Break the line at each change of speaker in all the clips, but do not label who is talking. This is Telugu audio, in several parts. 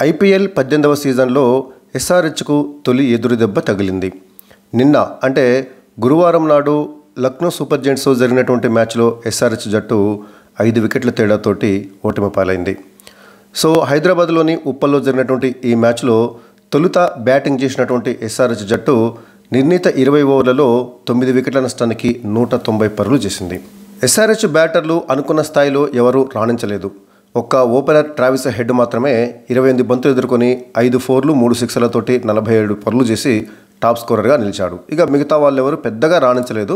ఐపీఎల్ 18వ సీజన్లో ఎస్ఆర్హెచ్కు తొలి ఎదురు దెబ్బ తగిలింది. నిన్న అంటే గురువారం నాడు లక్నో సూపర్ జెయింట్స్తో జరిగినటువంటి మ్యాచ్లో ఎస్ఆర్హెచ్ జట్టు 5 వికెట్ల తేడాతోటి ఓటమి పాలైంది. సో హైదరాబాద్లోని ఉప్పల్లో జరిగినటువంటి ఈ మ్యాచ్లో తొలుత బ్యాటింగ్ చేసినటువంటి ఎస్ఆర్హెచ్ జట్టు నిర్ణీత 20 ఓవర్లలో 9 వికెట్ల నష్టానికి 190 పరుగులు చేసింది. ఎస్ఆర్హెచ్ బ్యాటర్లు అనుకున్న స్థాయిలో ఎవరూ రాణించలేదు. ఒక్క ఓపెనర్ ట్రావిస్ హెడ్ మాత్రమే 28 బంతులు ఎదుర్కొని 5 ఫోర్లు 3 సిక్సర్లతోటి 47 పరుగులు చేసి టాప్ స్కోరర్గా నిలిచాడు. ఇక మిగతా వాళ్ళు ఎవరు పెద్దగా రాణించలేదు.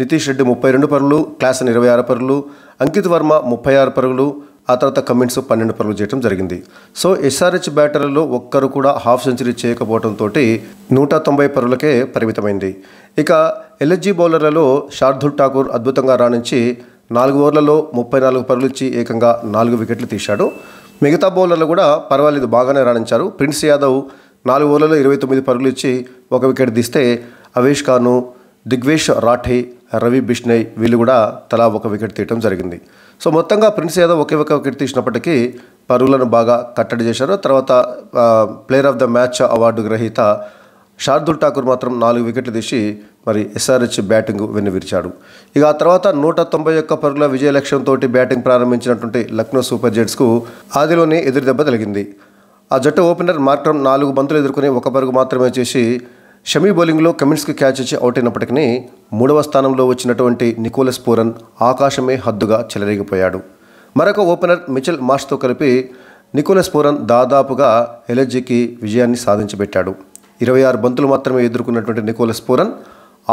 నితీష్ రెడ్డి 32 పరుగులు, క్లాసన్ 26 పరుగులు, అంకిత్ వర్మ 36 పరుగులు, ఆ తర్వాత కమిన్స్ 12 పరుగులు చేయడం జరిగింది. సో ఎస్ఆర్హెచ్ బ్యాటర్లలో ఒక్కరు కూడా హాఫ్ సెంచరీ చేయకపోవడంతో 190 పరుగులకే పరిమితమైంది. ఇక ఎల్ఎస్జీ బౌలర్లలో శార్దుల్ ఠాకూర్ అద్భుతంగా రాణించి 4 ఓవర్లలో 34 పరుగులు ఇచ్చి ఏకంగా 4 వికెట్లు తీశాడు. మిగతా బౌలర్లు కూడా పర్వాలేదు, బాగానే రాణించారు. ప్రిన్స్ యాదవ్ 4 ఓవర్లలో 29 పరుగులు ఇచ్చి 1 వికెట్ తీస్తే అవేష్ ఖాను, దిగ్వేష్ రాఠే, రవి బిష్ణయ్ వీళ్ళు కూడా తలా 1 వికెట్ తీయడం జరిగింది. సో మొత్తంగా ప్రిన్స్ యాదవ్ ఒకే వికెట్ తీసినప్పటికీ పరుగులను బాగా కట్టడి చేశారు. తర్వాత player of the match award గ్రహీత శార్దుల్ ఠాకూర్ మాత్రం 4 వికెట్లు తీసి మరి ఎస్ఆర్హెచ్ బ్యాటింగ్ వెన్నువిరిచాడు. ఇక ఆ తర్వాత 191 పరుగుల విజయ లక్ష్యంతో బ్యాటింగ్ ప్రారంభించినటువంటి లక్నో సూపర్ జెయింట్స్కు ఆదిలోనే ఎదురు దెబ్బ తగిలింది. ఆ జట్టు ఓపెనర్ మార్క్రమ్ 4 బంతులు ఎదుర్కొని 1 పరుగు మాత్రమే చేసి షమీ బౌలింగ్లో కమిన్స్కి క్యాచ్ ఇచ్చి అవుట్ అయినప్పటికీ 3వ స్థానంలో వచ్చినటువంటి నికోలస్ పూరన్ ఆకాశమే హద్దుగా చెలరేగిపోయాడు. మరొక ఓపెనర్ మిచెల్ మార్ష్తో కలిపి నికోలస్ పూరన్ దాదాపుగా ఎల్ఎస్జీకి విజయాన్ని సాధించబెట్టాడు. 26 బంతులు మాత్రమే ఎదుర్కొన్నటువంటి నికోలస్ పూరన్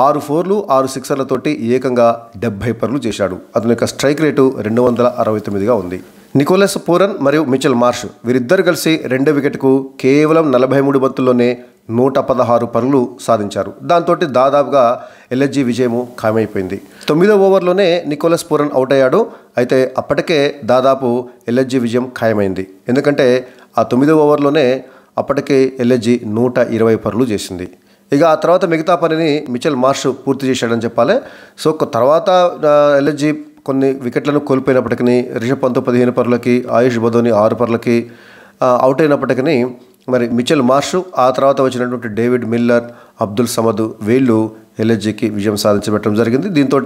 6 ఫోర్లు 6 సిక్సర్లతోటి ఏకంగా 70 పరుగులు చేశాడు. అతని యొక్క స్ట్రైక్ రేటు 269గా ఉంది. నికోలస్ పూరన్ మరియు మిచెల్ మార్ష్ వీరిద్దరు కలిసి 2వ వికెట్కు కేవలం 43 బంతుల్లోనే 116 పరుగులు సాధించారు. దాంతో దాదాపుగా ఎల్ఎస్జీ విజయము ఖాయమైపోయింది. 9వ ఓవర్లోనే నికోలస్ పూరన్ అవుట్ అయ్యాడు. అయితే అప్పటికే దాదాపు ఎల్ఎస్జీ విజయం ఖాయమైంది. ఎందుకంటే ఆ 9వ ఓవర్లోనే అప్పటికే ఎల్ఎస్జీ 120 పరుగులు చేసింది. ఇక ఆ తర్వాత మిగతా పనిని మిచెల్ మార్ష్ పూర్తి చేశాడని చెప్పాలి. సో తర్వాత ఎల్ఎస్జీ కొన్ని వికెట్లను కోల్పోయినప్పటికీ రిషబ్ పంత్ 15 పరుగులకి, ఆయుష్ బదోని 6 పరుగులకి అవుట్ అయినప్పటికీ మరి మిచెల్ మార్ష్, ఆ తర్వాత వచ్చినటువంటి డేవిడ్ మిల్లర్, అబ్దుల్ సమద్ వీళ్ళు ఎల్ఎస్జీకి విజయం సాధించబెట్టడం జరిగింది. దీంతో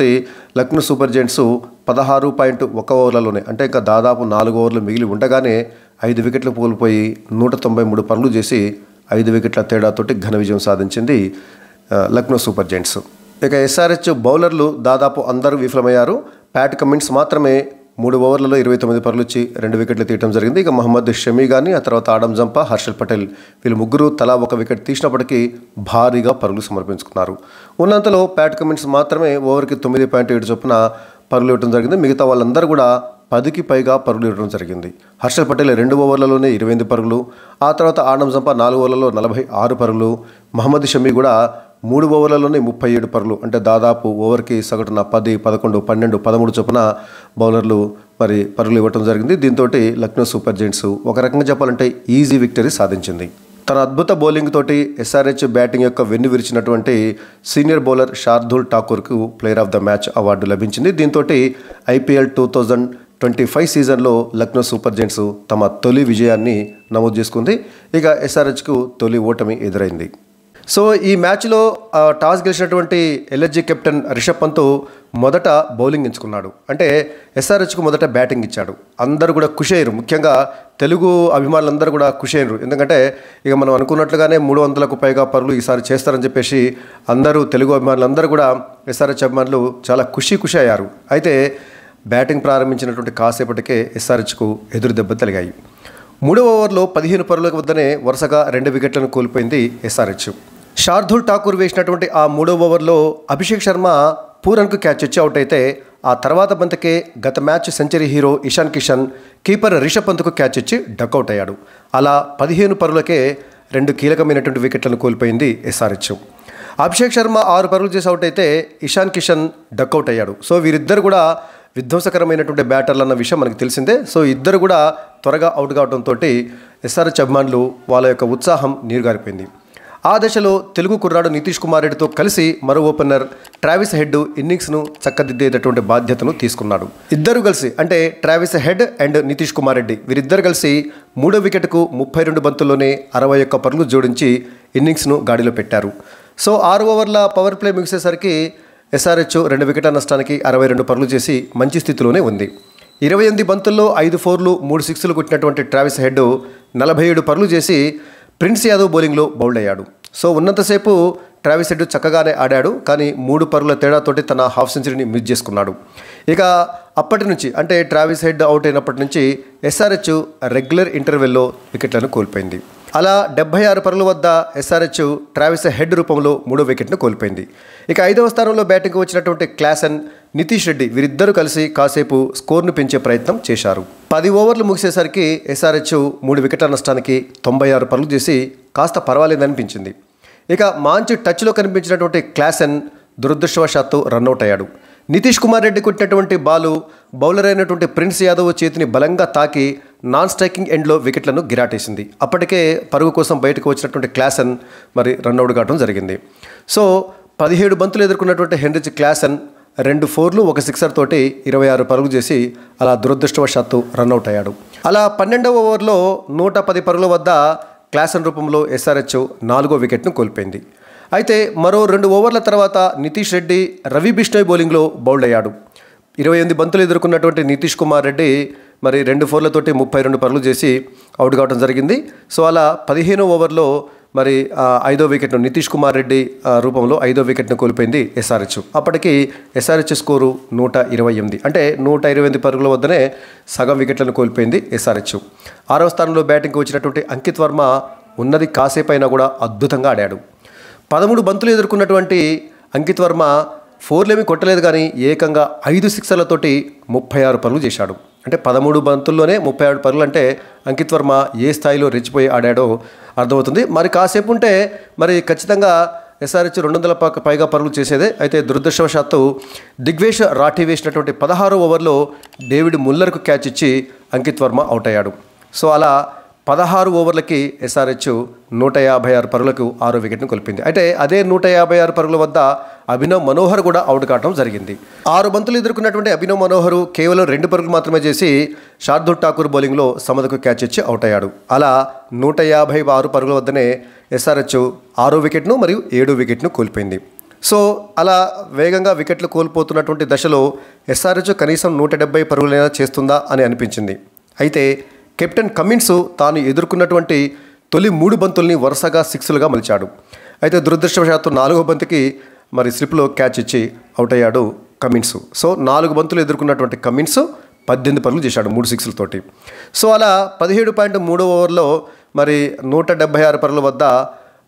లక్నో సూపర్ జెయింట్స్ 16.1 ఓవర్లలోనే అంటే ఇంకా దాదాపు 4 ఓవర్లు మిగిలి ఉండగానే 5 వికెట్లు కోల్పోయి 193 పరుగులు చేసి 5 వికెట్ల తేడాతోటి ఘన విజయం సాధించింది లక్నో సూపర్ జెయింట్స్. ఇక ఎస్ఆర్హెచ్ బౌలర్లు దాదాపు అందరూ విఫలమయ్యారు. ప్యాట్ కమిన్స్ మాత్రమే 3 ఓవర్లలో 29 పరుగులు ఇచ్చి 2 వికెట్లు తీయడం జరిగింది. ఇక మహమ్మద్ షమీ కానీ, ఆ తర్వాత ఆడమ్ జంపా, హర్షల్ పటేల్ వీళ్ళు ముగ్గురు తలా 1 వికెట్ తీసినప్పటికీ భారీగా పరుగులు సమర్పించుకున్నారు. ఉన్నంతలో ప్యాట్ కమిన్స్ మాత్రమే ఓవర్కి 9.7 చొప్పున పరుగులు ఇవ్వడం జరిగింది. మిగతా వాళ్ళందరూ కూడా 10కి పైగా పరుగులు ఇవ్వడం జరిగింది. హర్షల్ పటేల్ 2 ఓవర్లలోనే 28 పరుగులు, ఆ తర్వాత ఆడమ్ జంపా 4 ఓవర్లలో 46 పరుగులు, మహమ్మద్ షమీ కూడా 3 ఓవర్లలోనే 37 పరుగులు అంటే దాదాపు ఓవర్కి సగటున 10, 11, 12, 13 చొప్పున బౌలర్లు మరి పరుగులు ఇవ్వడం జరిగింది. దీంతో లక్నో సూపర్ జెయింట్స్ ఒక రకంగా చెప్పాలంటే ఈజీ విక్టరీ సాధించింది. తన అద్భుత బౌలింగ్ తోటి ఎస్ఆర్హెచ్ బ్యాటింగ్ యొక్క వెన్ను విరిచినటువంటి సీనియర్ బౌలర్ శార్దుల్ ఠాకూర్కు player of the match award లభించింది. దీంతో ఐపీఎల్ 2025 సీజన్లో లక్నో సూపర్ జెయింట్స్ తమ తొలి విజయాన్ని నమోదు చేసుకుంది. ఇక ఎస్ఆర్హెచ్కు తొలి ఓటమి ఎదురైంది. సో ఈ మ్యాచ్లో టాస్ గెలిచినటువంటి ఎల్ఎస్జీ కెప్టెన్ రిషబ్ పంత్ మొదట బౌలింగ్ ఎంచుకున్నాడు. అంటే ఎస్ఆర్హెచ్కు మొదట బ్యాటింగ్ ఇచ్చాడు. అందరూ కూడా ఖుషి అయ్యారు. ముఖ్యంగా తెలుగు అభిమానులందరూ కూడా ఖుషి అయ్యారు. ఎందుకంటే ఇక మనం అనుకున్నట్లుగానే 300కు పైగా పరుగులు ఈసారి చేస్తారని చెప్పేసి అందరూ తెలుగు అభిమానులందరూ కూడా ఎస్ఆర్హెచ్ అభిమానులు చాలా ఖుషి అయ్యారు. అయితే బ్యాటింగ్ ప్రారంభించినటువంటి కాసేపటికే ఎస్ఆర్హెచ్కు ఎదురు దెబ్బ తగిలాయి. 3వ ఓవర్లో 15 పరుగుల వద్దనే వరుసగా 2 వికెట్లను కోల్పోయింది ఎస్ఆర్హెచ్. శార్దుల్ ఠాకూర్ వేసినటువంటి ఆ 3వ ఓవర్లో అభిషేక్ శర్మ పూరన్కు క్యాచ్ ఇచ్చి అవుట్ అయితే ఆ తర్వాత బంతికే గత match century hero Ishan Kishan keeper Rishabh పంత్కు క్యాచ్ ఇచ్చి డక్అవుట్ అయ్యాడు. అలా 15 పరుగులకే 2 కీలకమైనటువంటి వికెట్లను కోల్పోయింది ఎస్ఆర్హెచ్. అభిషేక్ శర్మ 6 పరుగులు చేసి అవుట్ అయితే ఇషాన్ కిషన్ డక్అవుట్ అయ్యాడు. సో వీరిద్దరు కూడా విధ్వంసకరమైనటువంటి బ్యాటర్లు అన్న విషయం మనకు తెలిసిందే. సో ఇద్దరు కూడా త్వరగా అవుట్ కావడంతో ఎస్ఆర్హెచ్ అభిమానులు వాళ్ళ యొక్క ఉత్సాహం నీరుగారిపోయింది. ఆ దశలో తెలుగు కుర్రాడు నితీష్ కుమార్ రెడ్డితో కలిసి మరో ఓపెనర్ ట్రావిస్ హెడ్ ఇన్నింగ్స్ను చక్కదిద్దేటటువంటి బాధ్యతను తీసుకున్నాడు. ఇద్దరు కలిసి అంటే Travis head and Nitish Kumar Reddy వీరిద్దరు కలిసి 3వ వికెట్కు 32 బంతుల్లోనే 61 పరుగులు జోడించి ఇన్నింగ్స్ను గాడిలో పెట్టారు. సో 6 ఓవర్ల పవర్ ప్లే ముగిసేసరికి ఎస్ఆర్హెచ్ 2 వికెట్ల నష్టానికి 62 పరుగులు చేసి మంచి స్థితిలోనే ఉంది. 28 బంతుల్లో 5 4లు 3 6లు కొట్టినటువంటి ట్రావిస్ హెడ్ 47 పరుగులు చేసి ప్రిన్స్ యాదవ్ బౌలింగ్లో బౌల్డ్ అయ్యాడు. సో ఉన్నంతసేపు ట్రావిస్ హెడ్ చక్కగానే ఆడాడు, కానీ 3 పరుగుల తేడాతోటి తన హాఫ్ సెంచరీని మిస్ చేసుకున్నాడు. ఇక అప్పటి నుంచి అంటే ట్రావిస్ హెడ్ అవుట్ అయినప్పటి నుంచి ఎస్ఆర్హెచ్ రెగ్యులర్ ఇంటర్వెల్లో వికెట్లను కోల్పోయింది. అలా 76 పరుగుల వద్ద ఎస్ఆర్హెచ్ ట్రావిస్ హెడ్ రూపంలో 3వ వికెట్ను కోల్పోయింది. ఇక 5వ స్థానంలో బ్యాటింగ్కి వచ్చినటువంటి క్లాసన్, నితీష్ రెడ్డి వీరిద్దరూ కలిసి కాసేపు స్కోర్ను పెంచే ప్రయత్నం చేశారు. 10 ఓవర్లు ముగిసేసరికి ఎస్ఆర్హెచ్ 3 వికెట్ల నష్టానికి 96 పరుగులు చేసి కాస్త పర్వాలేదనిపించింది. ఇక మంచి టచ్లో కనిపించినటువంటి క్లాసన్ దురదృష్టవశాత్తు రన్అట్ అయ్యాడు. నితీష్ కుమార్ రెడ్డి కొట్టినటువంటి బాలు బౌలర్ అయినటువంటి ప్రిన్స్ యాదవ్ చేతిని బలంగా తాకి నాన్ స్ట్రైకింగ్ ఎండ్లో వికెట్లను గిరాటేసింది. అప్పటికే పరుగు కోసం బయటకు వచ్చినటువంటి క్లాసన్ మరి రన్అట్ కావడం జరిగింది. సో 17 బంతులు ఎదుర్కొన్నటువంటి హెన్రిచ్ క్లాసన్ 2 4లు 1 సిక్సర్ తోటి 26 పరుగులు చేసి అలా దురదృష్టవశాత్తు రన్అట్ అయ్యాడు. అలా 12వ ఓవర్లో 110 పరుగుల వద్ద క్లాసన్ రూపంలో ఎస్ఆర్హెచ్ 4వ వికెట్ను కోల్పోయింది. అయితే మరో 2 ఓవర్ల తర్వాత నితీష్ రెడ్డి రవి బిష్ణోయ్ బౌలింగ్లో బౌల్డ్ అయ్యాడు. 28 బంతులు ఎదుర్కొన్నటువంటి నితీష్ కుమార్ రెడ్డి మరి 2 4లతోటి 32 పరుగులు చేసి అవుట్ కావడం జరిగింది. సో అలా 15వ ఓవర్లో మరి 5వ వికెట్ను నితీష్ కుమార్ రెడ్డి రూపంలో 5వ వికెట్ను కోల్పోయింది ఎస్ఆర్హెచ్. అప్పటికి ఎస్ఆర్హెచ్ స్కోరు 128 అంటే 128 పరుగుల వద్దనే సగం వికెట్లను కోల్పోయింది ఎస్ఆర్హెచ్. 6వ స్థానంలో బ్యాటింగ్కి వచ్చినటువంటి అంకిత్ వర్మ ఉన్నది కాసేపైనా కూడా అద్భుతంగా ఆడాడు. 13 బంతులు ఎదుర్కొన్నటువంటి అంకిత్ వర్మ 4లేమీ కొట్టలేదు, కానీ ఏకంగా 5 సిక్సర్లతోటి 36 పరుగులు చేశాడు. అంటే 13 బంతుల్లోనే 36 పరుగులు అంటే అంకిత్ వర్మ ఏ స్థాయిలో రెచ్చిపోయి ఆడాడో అర్థమవుతుంది. మరి కాసేపు ఉంటే మరి ఖచ్చితంగా ఎస్ఆర్హెచ్ 200 పైగా పరుగులు చేసేదే. అయితే దురదృష్టవశాత్తు దిగ్వేష్ రాఠీ వేసినటువంటి 16వ ఓవర్లో డేవిడ్ ముల్లర్కు క్యాచ్ ఇచ్చి అంకిత్ వర్మ అవుట్ అయ్యాడు. సో అలా 16 ఓవర్లకి ఎస్ఆర్హెచ్ 156 పరుగులకు 6వ వికెట్ను కోల్పోయింది. అయితే అదే 156 పరుగుల వద్ద అభినవ్ మనోహర్ కూడా అవుట్ కావడం జరిగింది. 6 బంతులు ఎదుర్కొన్నటువంటి అభినవ్ మనోహర్ కేవలం 2 పరుగులు మాత్రమే చేసి శార్దుల్ ఠాకూర్ బౌలింగ్లో సమదకు క్యాచ్ ఇచ్చి అవుట్ అయ్యాడు. అలా 156 పరుగుల వద్దనే ఎస్ఆర్హెచ్ 6వ వికెట్ను మరియు 7వ వికెట్ను కోల్పోయింది. సో అలా వేగంగా వికెట్లు కోల్పోతున్నటువంటి దశలో ఎస్ఆర్హెచ్ కనీసం 170 పరుగులైనా చేస్తుందా అని అనిపించింది. అయితే కెప్టెన్ కమిన్స్ తాను ఎదుర్కొన్నటువంటి తొలి 3 బంతుల్ని వరుసగా 6లుగా మలిచాడు. అయితే దురదృష్టవశాత్తు 4వ బంతికి మరి స్లిప్లో క్యాచ్ ఇచ్చి అవుట్ అయ్యాడు కమిన్స్. సో 4 బంతులు ఎదుర్కొన్నటువంటి కమిన్స్ 18 పరుగులు చేశాడు 3 6లతోటి. సో అలా 17.3 ఓవర్లో మరి 176 పరుగుల వద్ద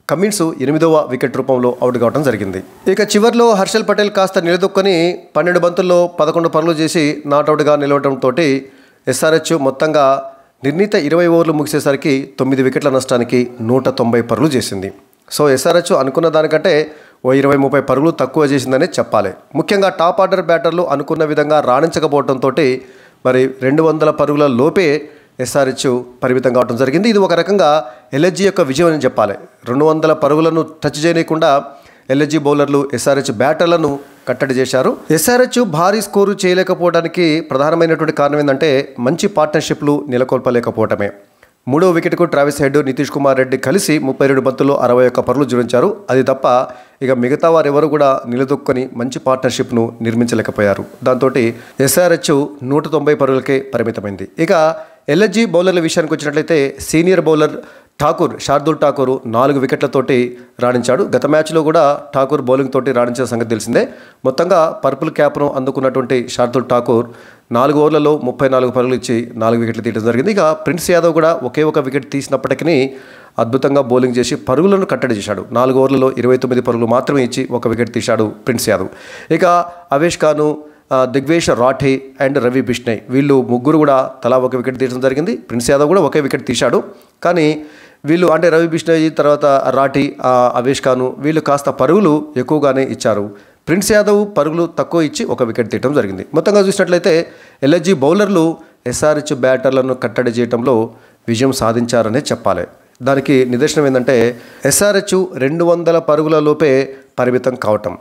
కమిన్స్ 8వ వికెట్ రూపంలో అవుట్ కావడం జరిగింది. ఇక చివర్లో హర్షల్ పటేల్ కాస్త నిలదొక్కుని 12 బంతుల్లో 11 పరుగులు చేసి నాట్అవుట్గా నిలవడంతో ఎస్ఆర్హెచ్ మొత్తంగా నిర్ణీత 20 ఓవర్లు ముగిసేసరికి 9 వికెట్ల నష్టానికి 190 పరుగులు చేసింది. సో ఎస్ఆర్హెచ్ అనుకున్న దానికంటే 20-30 పరుగులు తక్కువ చేసిందనే చెప్పాలి. ముఖ్యంగా టాప్ ఆర్డర్ బ్యాటర్లు అనుకున్న విధంగా రాణించకపోవడంతో మరి 200 పరుగుల లోపే ఎస్ఆర్హెచ్ పరిమితం కావడం జరిగింది. ఇది ఒక రకంగా ఎల్ఎస్జీ యొక్క విజయం అని చెప్పాలి. 200 పరుగులను టచ్ చేయకుండా ఎల్ఎస్జీ బౌలర్లు ఎస్ఆర్హెచ్ బ్యాటర్లను కట్టడి చేశారు. ఎస్ఆర్హెచ్ భారీ స్కోరు చేయలేకపోవడానికి ప్రధానమైనటువంటి కారణం ఏంటంటే మంచి పార్ట్నర్షిప్లు నెలకొల్పలేకపోవటమే. 3వ వికెట్కు ట్రావిస్ హెడ్, నితీష్ కుమార్ రెడ్డి కలిసి 32 బంతుల్లో 61 పరుగులు జోడించారు. అది తప్ప ఇక మిగతా వారెవరు కూడా నిలదొక్కుని మంచి పార్ట్నర్షిప్ను నిర్మించలేకపోయారు. దాంతో ఎస్ఆర్హెచ్ 190 పరుగులకే పరిమితమైంది. ఇక ఎల్ఎస్జీ బౌలర్ల విషయానికి వచ్చినట్లయితే సీనియర్ బౌలర్ ఠాకూర్, శార్దుల్ ఠాకూర్ 4 వికెట్లతోటి రాణించాడు. గత మ్యాచ్లో కూడా ఠాకూర్ బౌలింగ్ తోటి రాణించిన సంగతి తెలిసిందే. మొత్తంగా పర్పుల్ క్యాప్ను అందుకున్నటువంటి శార్దుల్ ఠాకూర్ 4 ఓవర్లలో 34 పరుగులు ఇచ్చి 4 వికెట్లు తీయడం జరిగింది. ఇక ప్రిన్స్ యాదవ్ కూడా ఒకే ఒక వికెట్ తీసినప్పటికీ అద్భుతంగా బౌలింగ్ చేసి పరుగులను కట్టడి చేశాడు. 4 ఓవర్లలో 29 పరుగులు మాత్రమే ఇచ్చి 1 వికెట్ తీశాడు ప్రిన్స్ యాదవ్. ఇక అవేష్ ఖాను, దిగ్వేష్ రాఠీ అండ్ రవి బిష్ణోయ్ వీళ్ళు ముగ్గురు కూడా తలా 1 వికెట్ తీయడం జరిగింది. ప్రిన్స్ యాదవ్ కూడా ఒకే వికెట్ తీశాడు. కానీ వీళ్ళు అంటే రవి బిష్ణోయ్ తర్వాత రాఠీ, అవేష్ ఖాను వీళ్ళు కాస్త పరుగులు ఎక్కువగానే ఇచ్చారు. ప్రిన్స్ యాదవ్ పరుగులు తక్కువ ఇచ్చి 1 వికెట్ తీయడం జరిగింది. మొత్తంగా చూసినట్లయితే ఎల్ఎస్జీ బౌలర్లు ఎస్ఆర్హెచ్ బ్యాటర్లను కట్టడి చేయడంలో విజయం సాధించారనే చెప్పాలి. దానికి నిదర్శనం ఏంటంటే ఎస్ఆర్హెచ్ 200 పరుగుల లోపే పరిమితం కావటం.